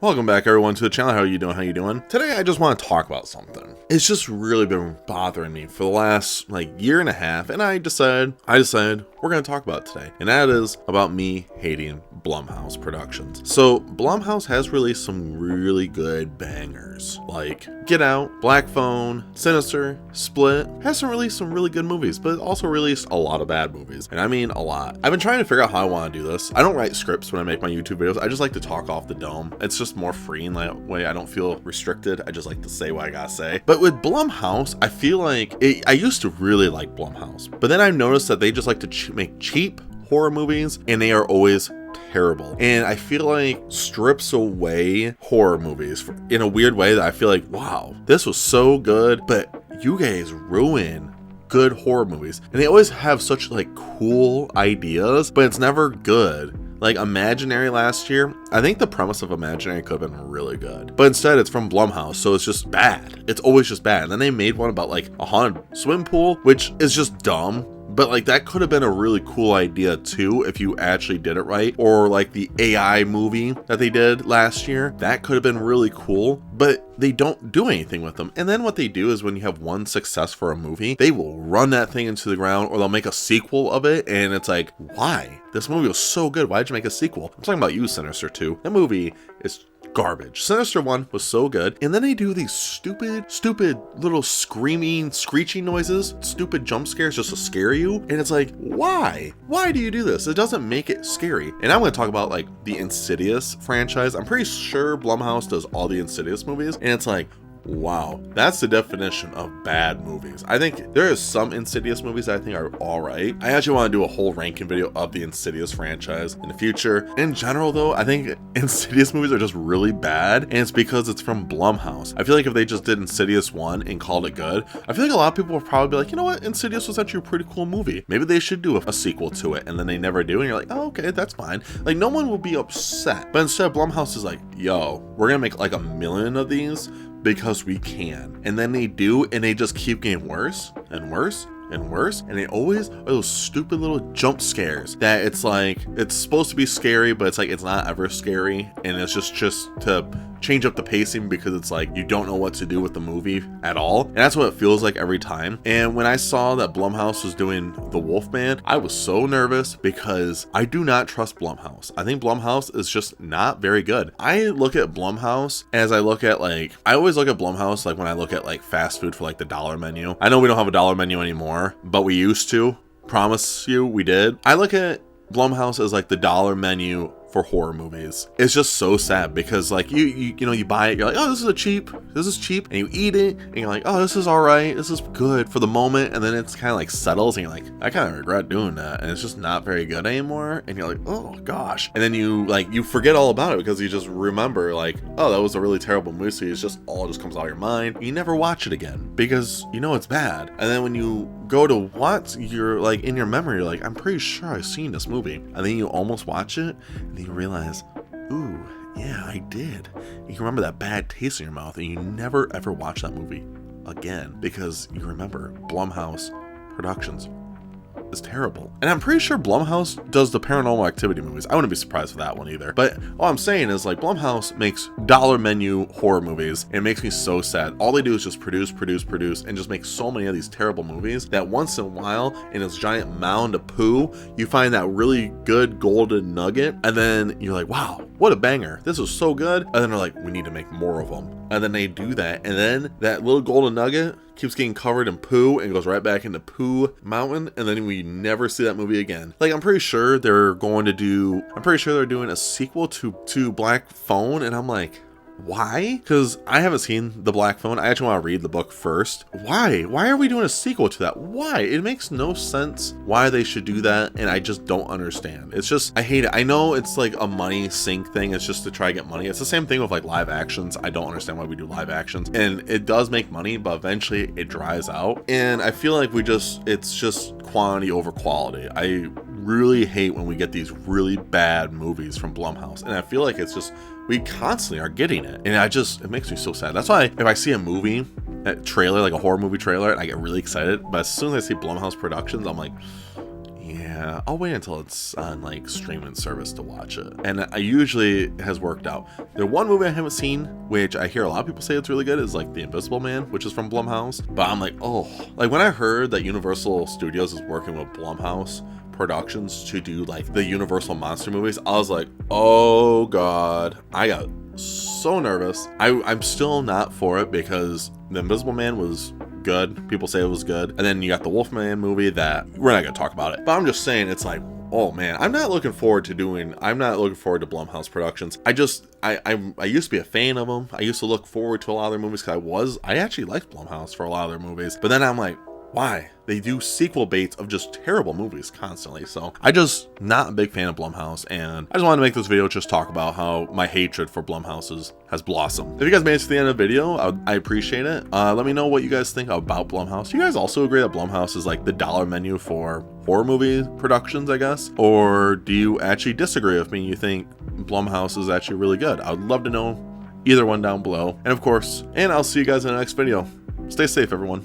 Welcome back everyone to the channel. How are you doing? How you doing? Today I just want to talk about something. It's just really been bothering me for the last year and a half, and I decided we're going to talk about it today. And that is about me hating Blumhouse productions. So Blumhouse has released some really good bangers like Get Out, Black Phone, Sinister, Split. Has released some really good movies, but also released a lot of bad movies. And I mean a lot. I've been trying to figure out how I want to do this. I don't write scripts when I make my YouTube videos. I just like to talk off the dome. It's just more free in that way. I don't feel restricted. I just like to say what I gotta say. But with Blumhouse, I feel like I used to really like Blumhouse, but then I've noticed that they just like to make cheap horror movies, and they are always terrible. And I feel like strips away horror movies in a weird way that I feel like, wow, this was so good, but you guys ruin good horror movies. And they always have such cool ideas, but it's never good. Like Imaginary last year, I think the premise of Imaginary could have been really good, but instead it's from Blumhouse, so it's just bad. It's always just bad. And then they made one about a haunted swim pool, which is just dumb. But that could have been a really cool idea too if you actually did it right. Or the AI movie that they did last year, that could have been really cool, but they don't do anything with them. And then what they do is when you have one success for a movie, they will run that thing into the ground, or they'll make a sequel of it, and it's like, why? This movie was so good, why'd you make a sequel? I'm talking about you, Sinister 2. That movie is garbage. Sinister 1 was so good, and then they do these stupid little screaming, screeching noises, stupid jump scares just to scare you, and it's like, why? Why do you do this? It doesn't make it scary. And I'm going to talk about the Insidious franchise. I'm pretty sure Blumhouse does all the Insidious movies, and it's like, wow, that's the definition of bad movies. I think there is some Insidious movies that I think are all right. I actually want to do a whole ranking video of the Insidious franchise in the future. In general though, I think Insidious movies are just really bad, and it's because it's from Blumhouse. I feel like if they just did Insidious 1 and called it good, I feel like a lot of people would probably be like, you know what, Insidious was actually a pretty cool movie. Maybe they should do a sequel to it, and then they never do, and you're like, oh, okay, that's fine. No one will be upset. But instead, Blumhouse is like, yo, we're gonna make a million of these because we can. And then they do, and they just keep getting worse and worse and worse, and they always are those stupid little jump scares that it's it's supposed to be scary, but it's not ever scary, and it's just to change up the pacing because it's you don't know what to do with the movie at all. And that's what it feels like every time. And when I saw that Blumhouse was doing The Wolfman, I was so nervous because I do not trust Blumhouse. I think Blumhouse is just not very good. I look at Blumhouse as I look at I always look at Blumhouse when I look at fast food for the dollar menu. I know we don't have a dollar menu anymore, but we used to. Promise you we did. I look at Blumhouse as the dollar menu for horror movies. It's just so sad because you buy it, you're like, oh, this is cheap, and you eat it and you're like, oh, this is all right, this is good for the moment, and then it's kind of settles, and you're like, I kind of regret doing that, and it's just not very good anymore, and you're like, oh gosh, and then you forget all about it because you just remember oh, that was a really terrible movie, so it's just all just comes out of your mind. You never watch it again because you know it's bad, and then when you go to watch, you're in your memory, you're like, I'm pretty sure I've seen this movie, and then you almost watch it and you realize, ooh, yeah, I did. You can remember that bad taste in your mouth, and you never ever watch that movie again because you remember Blumhouse Productions is terrible. And I'm pretty sure Blumhouse does the Paranormal Activity movies. I wouldn't be surprised for that one either. But all I'm saying is Blumhouse makes dollar menu horror movies, and it makes me so sad. All they do is just produce, and just make so many of these terrible movies that once in a while, in this giant mound of poo, you find that really good golden nugget, and then you're like, wow, what a banger. This is so good. And then they're like, we need to make more of them. And then they do that, and then that little golden nugget keeps getting covered in poo and goes right back into poo mountain, and then we never see that movie again. I'm pretty sure they're doing a sequel to Black Phone, and I'm like, why? Because I haven't seen The Black Phone. I actually want to read the book first. Why are we doing a sequel to that? Why? It makes no sense why they should do that, and I just don't understand. It's just, I hate it. I know it's a money sink thing. It's just to try to get money. It's the same thing with live actions. I don't understand why we do live actions, and it does make money, but eventually it dries out, and I feel like it's just quantity over quality. I really hate when we get these really bad movies from Blumhouse, and I feel like it's just, we constantly are getting it, and it makes me so sad. That's why if I see a movie, a trailer, a horror movie trailer, and I get really excited, but as soon as I see Blumhouse Productions, I'm like, Yeah, I'll wait until it's on like streaming service to watch it. And I usually has worked out. The one movie I haven't seen, which I hear a lot of people say it's really good, is like The Invisible Man, which is from Blumhouse. But I'm like, oh, like when I heard that Universal Studios is working with Blumhouse Productions to do like the Universal monster movies, I was like, oh god, I got so nervous. I'm still not for it because The Invisible Man was good. People say it was good. And then you got the Wolfman movie that we're not gonna talk about it. But I'm just saying, it's like, oh man, I'm not looking forward to Blumhouse Productions. I used to be a fan of them. I used to look forward to a lot of their movies because I actually liked Blumhouse for a lot of their movies. But then I'm like, why? They do sequel baits of just terrible movies constantly. So I just not a big fan of Blumhouse, and I just wanted to make this video just talk about how my hatred for Blumhouse has blossomed. If you guys made it to the end of the video, I appreciate it. Let me know what you guys think about Blumhouse. Do you guys also agree that Blumhouse is like the dollar menu for horror movie productions, I guess? Or do you actually disagree with me? You think Blumhouse is actually really good? I would love to know either one down below. And of course, I'll see you guys in the next video. Stay safe, everyone.